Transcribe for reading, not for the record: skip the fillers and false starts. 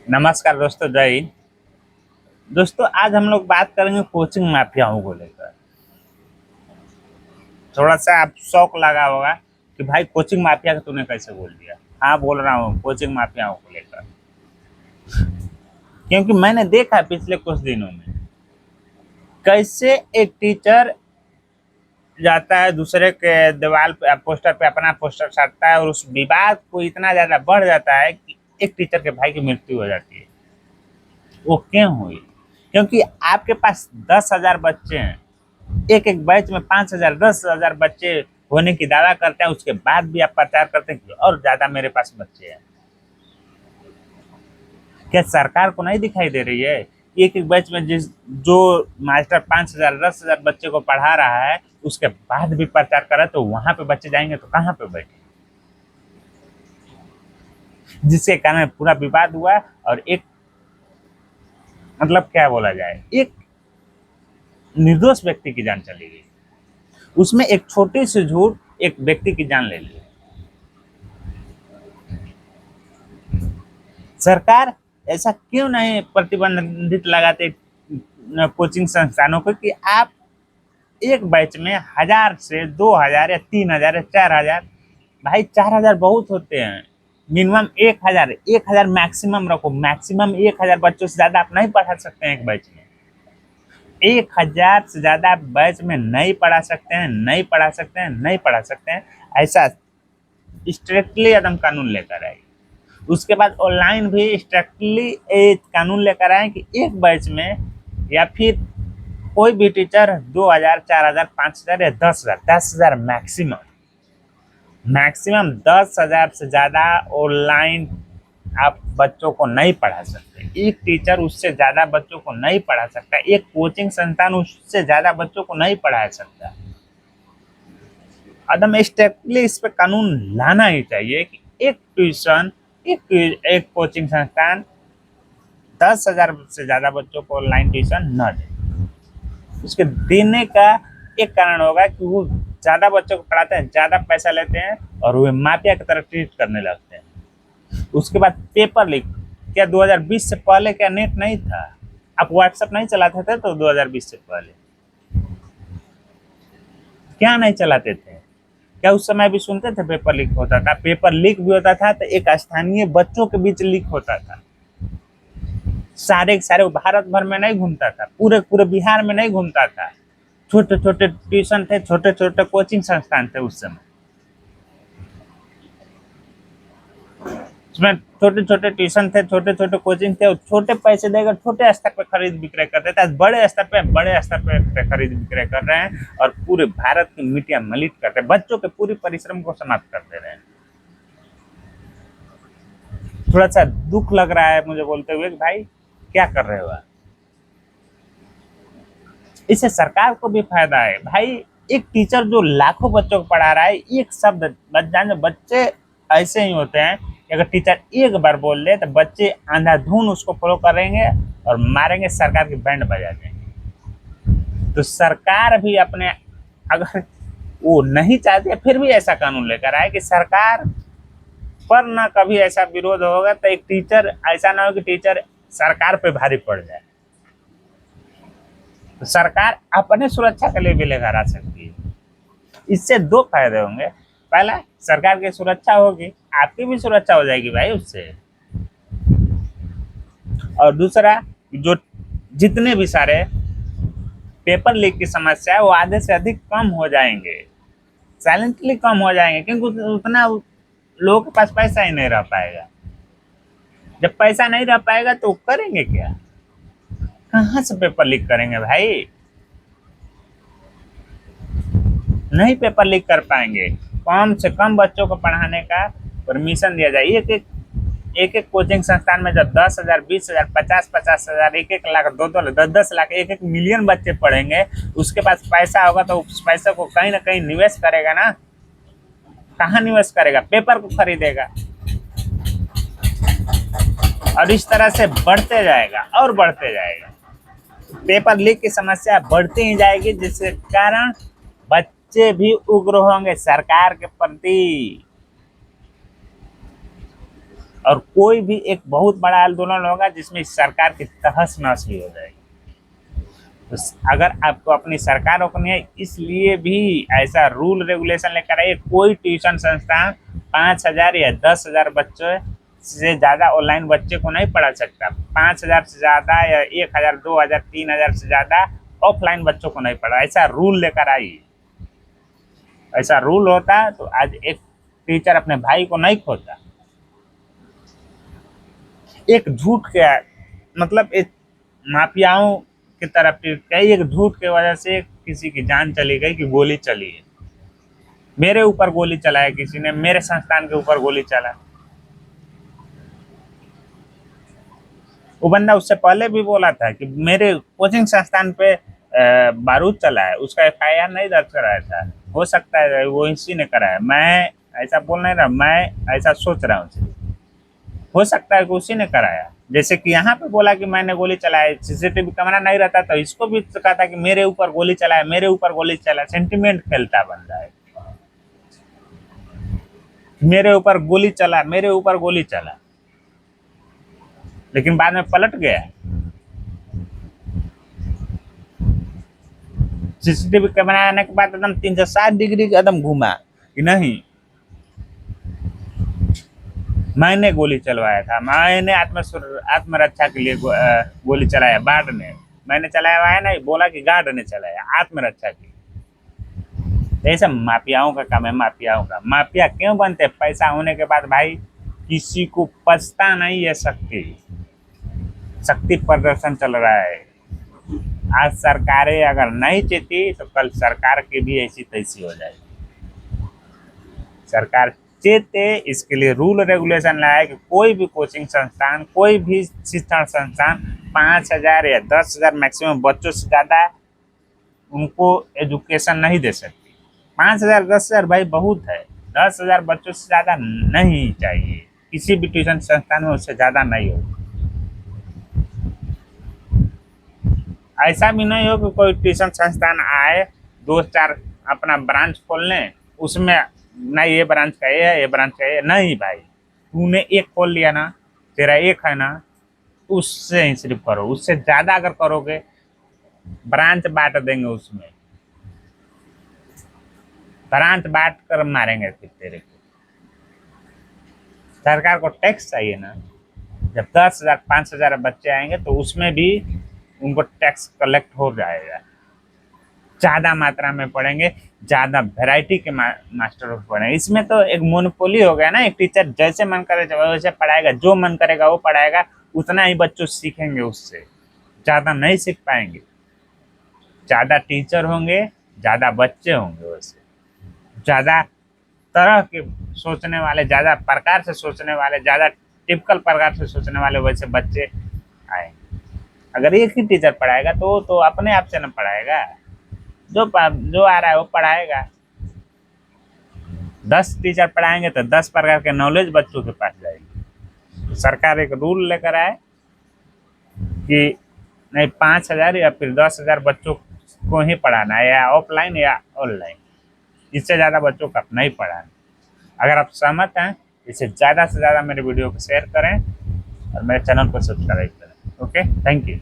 नमस्कार दोस्तों, जय हिंद। दोस्तों, आज हम लोग बात करेंगे कोचिंग माफियाओं को लेकर। थोड़ा सा आप शौक लगा होगा कि भाई कोचिंग माफिया का तूने कैसे बोल दिया। हाँ, बोल रहा हूँ कोचिंग माफियाओं को लेकर, क्योंकि मैंने देखा पिछले कुछ दिनों में कैसे एक टीचर जाता है दूसरे के दीवार पे पोस्टर पे अपना पोस्टर साटता है और उस विवाद को इतना ज्यादा बढ़ जाता है कि एक टीचर के भाई की मृत्यु हो जाती है। वो क्यों हुई? क्योंकि आपके पास 10,000 बच्चे हैं, एक एक बैच में 5,000 10,000 बच्चे होने की दावा करते हैं, उसके बाद भी आप प्रचार करते हैं कि और ज्यादा मेरे पास बच्चे हैं। क्या सरकार को नहीं दिखाई दे रही है? एक एक बैच में जिस जो मास्टर 5,000 10,000 बच्चे को पढ़ा रहा है, उसके बाद भी प्रचार करे तो वहां पे बच्चे जाएंगे तो कहाँ पे बैठे? जिसके कारण पूरा विवाद हुआ और एक मतलब क्या बोला जाए, एक निर्दोष व्यक्ति की जान चली गई। उसमें एक छोटी सी झूठ एक व्यक्ति की जान ले ली। सरकार ऐसा क्यों नहीं प्रतिबंधित लगाते कोचिंग संस्थानों को कि आप एक बैच में 1,000 से 2,000 या 3,000 या 4,000, भाई 4,000 बहुत होते हैं। मिनिमम 1,000 1,000 मैक्सिमम रखो, मैक्सिमम 1,000 बच्चों से ज्यादा आप नहीं पढ़ा सकते हैं एक बैच में। 1,000 से ज्यादा आप बैच में नहीं पढ़ा सकते हैं, नहीं पढ़ा सकते हैं, नहीं पढ़ा सकते हैं। ऐसा स्ट्रिक्टली एकदम कानून लेकर आए। उसके बाद ऑनलाइन भी स्ट्रिक्टली एक कानून लेकर आए कि एक बैच में या फिर कोई भी टीचर 2,000 4,000 5,000 या 10,000 10,000 मैक्सिमम मैक्सिमम 10,000 से ज़्यादा ऑनलाइन आप बच्चों को नहीं पढ़ा सकते। एक टीचर उससे ज़्यादा बच्चों को नहीं पढ़ा सकता, एक कोचिंग संस्थान उससे ज़्यादा बच्चों को नहीं पढ़ा सकता। एकदम स्ट्रिक्टली इस पर कानून लाना ही चाहिए कि एक ट्यूशन एक कोचिंग संस्थान 10,000 से ज़्यादा बच्चों को ऑनलाइन ट्यूशन न दे। उसके देने का एक कारण होगा कि वो ज़्यादा बच्चों को पढ़ाते हैं, ज़्यादा पैसा लेते हैं और वे माफिया की तरह ट्रीट करने लगते हैं। उसके बाद पेपर लीक। क्या 2020 से पहले क्या नेट नहीं था? आप व्हाट्सएप नहीं चलाते थे? तो 2020 से पहले क्या नहीं चलाते थे? क्या उस समय भी सुनते थे पेपर लीक होता था? पेपर लीक भी होता था तो एक स्थानीय बच्चों के बीच लीक होता था, सारे सारे भारत भर में नहीं घूमता था, पूरे पूरे बिहार में नहीं घूमता था। छोटे छोटे ट्यूशन थे, छोटे छोटे कोचिंग संस्थान थे उस समय। उसमें छोटे छोटे ट्यूशन थे, छोटे छोटे कोचिंग थे, और छोटे पैसे देकर छोटे स्तर पर खरीद विक्रय करते थे। बड़े स्तर पे खरीद विक्रय कर रहे हैं और पूरे भारत की मिट्टियां मलिन करते हैं, बच्चों के पूरी परिश्रम को समाप्त कर दे रहे हैं। थोड़ा सा दुख लग रहा है मुझे बोलते हुए कि भाई क्या कर रहे हो आप? इससे सरकार को भी फायदा है भाई। एक टीचर जो लाखों बच्चों को पढ़ा रहा है, एक शब्द जान, बच्चे ऐसे ही होते हैं कि अगर टीचर एक बार बोल दे तो बच्चे अंधाधुन उसको फॉलो करेंगे और मारेंगे, सरकार की बैंड बजा देंगे। तो सरकार भी अपने, अगर वो नहीं चाहती है फिर भी ऐसा कानून लेकर आए कि सरकार पर ना कभी ऐसा विरोध होगा तो एक टीचर ऐसा ना हो कि टीचर सरकार पे भारी पड़ जाए। तो सरकार अपने सुरक्षा के लिए भी लेकर आ सकती है। इससे दो फायदे होंगे। पहला, सरकार की सुरक्षा होगी, आपकी भी सुरक्षा हो जाएगी भाई उससे। और दूसरा, जो जितने भी सारे पेपर लीक की समस्या है वो आधे से अधिक कम हो जाएंगे, साइलेंटली कम हो जाएंगे, क्योंकि उतना लोगों के पास पैसा ही नहीं रह पाएगा। जब पैसा नहीं रह पाएगा तो करेंगे क्या? कहाँ से पेपर लीक करेंगे भाई? नहीं पेपर लीक कर पाएंगे। कम से कम बच्चों को पढ़ाने का परमिशन दिया जाए। एक कोचिंग संस्थान में जब 10,000 20,000 50,000 एक लाख 2 10 लाख 1 मिलियन बच्चे पढ़ेंगे, उसके पास पैसा होगा तो उस पैसे को कहीं ना कहीं निवेश करेगा ना। कहाँ निवेश करेगा? पेपर को खरीदेगा। और इस तरह से बढ़ते जाएगा और बढ़ते जाएगा। पेपर लीक की समस्या बढ़ती ही जाएगी, जिसके कारण बच्चे भी उग्र होंगे सरकार के प्रति। और कोई भी एक बहुत बड़ा आंदोलन होगा जिसमें इस सरकार की तहस नहस भी हो जाएगी। तो अगर आपको अपनी सरकार रोकनी है, इसलिए भी ऐसा रूल रेगुलेशन लेकर आइए, कोई ट्यूशन संस्थान 5,000 या 10,000 बच्चों से ज़्यादा ऑनलाइन बच्चे को नहीं पढ़ा सकता। 5,000 से ज़्यादा या 1,000, 2,000, 3,000 से ज़्यादा ऑफलाइन बच्चों को नहीं पढ़ा। ऐसा रूल लेकर आइए। ऐसा रूल होता तो आज एक टीचर अपने भाई को नहीं खोता। एक झूठ के, मतलब एक माफियाओं की तरफ कई एक झूठ की वजह से किसी की जान चली गई कि गोली चली है। मेरे ऊपर गोली चलाया किसी ने, मेरे संस्थान के ऊपर गोली चला। वो बंदा उससे पहले भी बोला था कि मेरे कोचिंग संस्थान पे बारूद चला है, उसका एफआईआर नहीं दर्ज कराया था। हो सकता है वो इसी ने कराया, मैं ऐसा बोल नहीं रहा, मैं ऐसा सोच रहा हूँ। हो सकता है कि उसी ने कराया। जैसे कि यहाँ पे बोला कि मैंने गोली चलाया, सीसीटीवी कैमरा नहीं रहता तो इसको भी कहा था कि मेरे ऊपर गोली चलाया, मेरे ऊपर गोली चला। सेंटिमेंट खेलता बंदा है, मेरे ऊपर गोली चला, मेरे ऊपर गोली चला, लेकिन बाद में पलट गया। सीसीटीवी कैमरा आने के बाद एकदम 360 डिग्री एकदम घूमा कि नहीं मैंने गोली चलवाया था, मैंने आत्मरक्षा के लिए गोली चलाया। गार्ड ने, मैंने चलाया है नहीं, बोला कि गार्ड ने चलाया आत्मरक्षा की। ऐसा माफियाओं का काम है, माफियाओं का। माफिया क्यों बनते हैं? पैसा होने के बाद भाई किसी को पछता नहीं है। शक्ति प्रदर्शन चल रहा है। आज सरकारें अगर नहीं चेती तो कल सरकार की भी ऐसी तैसी हो जाएगी। सरकार चेते, इसके लिए रूल रेगुलेशन लाया कि कोई भी कोचिंग संस्थान, कोई भी शिक्षण संस्थान 5,000 या 10,000 मैक्सिमम बच्चों से ज़्यादा उनको एजुकेशन नहीं दे सकती। 5,000, 10,000 भाई बहुत है। 10,000 बच्चों से ज़्यादा नहीं चाहिए किसी भी ट्यूशन संस्थान में, उससे ज़्यादा नहीं हो। ऐसा भी नहीं हो कि कोई ट्यूशन संस्थान आए, 2-4 अपना ब्रांच खोल लें, उसमें नहीं ये ब्रांच का ये है, ये ब्रांच का ये नहीं। भाई तूने एक खोल लिया ना, तेरा एक है ना, उससे ही सिर्फ करो। उससे ज़्यादा अगर करोगे ब्रांच बांट देंगे, उसमें ब्रांच बांट कर मारेंगे फिर तेरे को। सरकार को टैक्स चाहिए ना। जब 10,000, 5,000 बच्चे आएंगे तो उसमें भी उनको टैक्स कलेक्ट हो जाएगा। ज़्यादा मात्रा में पढ़ेंगे, ज़्यादा वैरायटी के मास्टर पढ़ेंगे। इसमें तो एक मोनोपोली हो गया ना। एक टीचर जैसे मन करे वैसे पढ़ाएगा, जो मन करेगा वो पढ़ाएगा, उतना ही बच्चों सीखेंगे, उससे ज़्यादा नहीं सीख पाएंगे। ज़्यादा टीचर होंगे, ज़्यादा बच्चे होंगे, वैसे ज़्यादा तरह के सोचने वाले, ज़्यादा प्रकार से सोचने वाले, ज़्यादा टिपिकल प्रकार से सोचने वाले वैसे बच्चे आएंगे। अगर एक ही टीचर पढ़ाएगा तो अपने आप से न पढ़ाएगा, जो आ रहा है वो पढ़ाएगा। 10 टीचर पढ़ाएंगे तो 10 प्रकार के नॉलेज बच्चों के पास जाएगी। तो सरकार एक रूल लेकर आए कि नहीं, 5,000 या फिर 10,000 बच्चों को ही पढ़ाना है, या ऑफलाइन या ऑनलाइन। इससे ज़्यादा बच्चों को नहीं पढ़ाना। अगर आप सहमत हैं, इसे ज़्यादा से ज़्यादा मेरे वीडियो को शेयर करें और मेरे चैनल को सब्सक्राइब करें। Okay, thank you.